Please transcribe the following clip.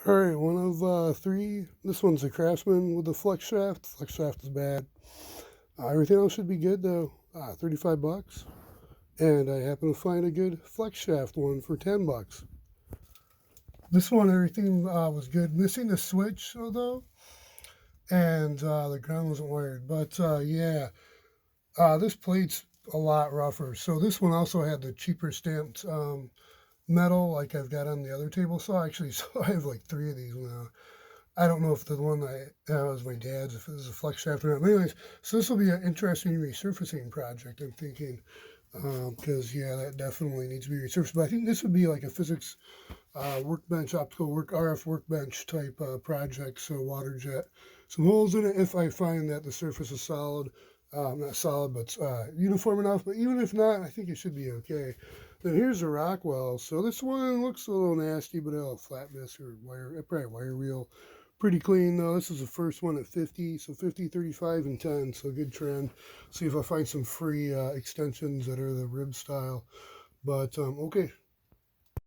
Alright, one of three. This one's a Craftsman with the flex shaft. Flex shaft is bad. Everything else should be good though. 35 bucks. And I happen to find a good flex shaft one for 10 bucks. This one, everything was good. Missing the switch though. And the ground wasn't wired. But yeah, this plate's a lot rougher. So this one also had the cheaper stamped metal like I've got on the other table saw. Actually, so I have like three of these now. I don't know if the one that was my dad's, if it was a flex shaft or not. But anyways, so this will be an interesting resurfacing project, I'm thinking, because, yeah, that definitely needs to be resurfaced. But I think this would be like a physics workbench, optical RF workbench type project, so water jet. Some holes in it if I find that the surface is solid. Not solid, but uniform enough. But even if not, I think it should be okay. Then here's the Rockwell. So this one looks a little nasty, but it'll flatness or wire, probably wire reel. Pretty clean though. This is the first one at 50, so 50, 35, and 10, so good trend. See if I find some free extensions that are the rib style. But okay,